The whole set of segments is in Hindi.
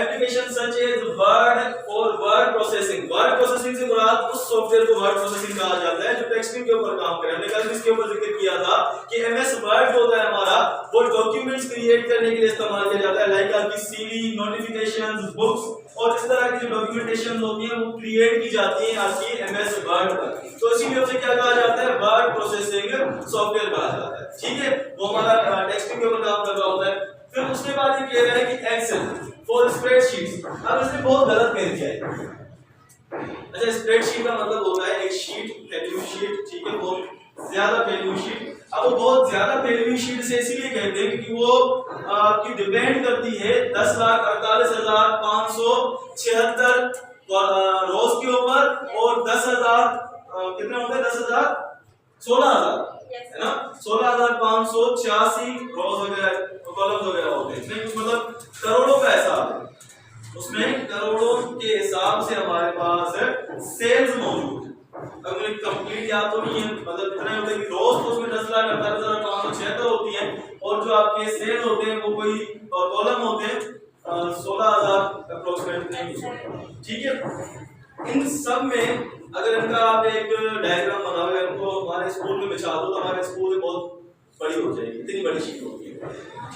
एप्लीकेशन सच एज वर्ड और वर्ड प्रोसेसिंग। वर्ड प्रोसेसिंग से मुराद उस सॉफ्टवेयर को वर्ड प्रोसेसिंग कहा जाता है जो टेक्सटिंग के ऊपर काम करे। हमने कल इसके ऊपर जिक्र किया था कि एमएस वर्ड जो होता है हमारा वो डॉक्यूमेंट्स क्रिएट करने के लिए इस्तेमाल किया जाता है, लाइक आपकी सीवी, नोटिफिकेशंस, बुक्स और इस तरह की जो डॉक्यूमेंटेशन होती है वो क्रिएट की जाती है आपकी एमएस वर्ड पर। तो इसीलिए उसे क्या कहा जाता है, वर्ड प्रोसेसिंग सॉफ्टवेयर कहा जाता है। ठीक है, वो हमारा टेक्सटिंग के ऊपर काम कर रहा होता है। फिर उसके बाद ये कह रहा है कि एक्सेल फॉर स्प्रेडशीट्स। अब इसने बहुत गलत कह दिया है। अच्छा, स्प्रेडशीट का मतलब होता है एक शीट, वैल्यू शीट, ठीक है, बहुत ज्यादा वैल्यू शीट। अब वो बहुत ज्यादा वैल्यू शीट से इसीलिए कहते हैं क्योंकि वो आपकी डिपेंड करती है 10,48,576 रोज के ऊपर और 10,000 कितने होते हैं, 10,000 16,000 है ना, 16,586 रोज वगैरह कॉलम्स वगैरह होते हैं। इसमें मतलब करोड़ों का हिसाब है, उसमें करोड़ों के हिसाब से हमारे पास सेल्स मौजूद है। अब मुझे कंप्लीट याद तो नहीं है, मतलब इतना होता है कि रोज तो उसमें 10,48,576 होती है और जो आपके सेल होते हैं वो कोई कॉलम होते हैं 16,000 अप्रोक्सीमेट नहीं। ठीक है, इन सब में अगर इनका आप एक डायग्राम बनाओगे, इनको हमारे स्कूल में बिछा दो तो हमारे स्कूल में बहुत बड़ी हो जाएगी, इतनी बड़ी शीट होती है।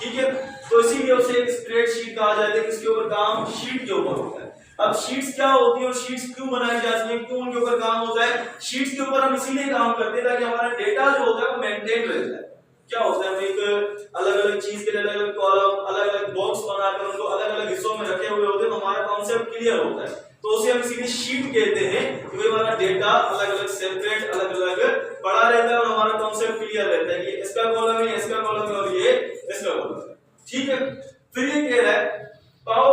ठीक है, तो इसीलिए उसे एक स्प्रेडशीट कहा जाता है कि इसके ऊपर काम शीट के ऊपर होता है। अब शीट्स क्या होती है और शीट्स क्यों बनाई जाती है, क्यों उनके ऊपर काम होता है? शीट्स के ऊपर हम इसीलिए काम करते हैं ताकि हमारा डेटा जो होता है वो मेंटेन रहता है। क्या होता है, हम एक अलग अलग चीज के लिए अलग अलग कॉलम, अलग अलग बॉक्स बनाकर उनको अलग अलग हिस्सों में रखे हुए होते हैं, तो हमारा कॉन्सेप्ट क्लियर होता है। तो उसे हम इसीलिए शीट कहते हैं कि भाई हमारा डेटा अलग अलग सेपरेट अलग अलग पड़ा रहता है और हमारा कॉन्सेप्ट क्लियर रहता है कि इसका कॉलम है, इसका कॉलम है और ये इसका कॉलम है। ठीक है, फिर ये कह रहा है पावर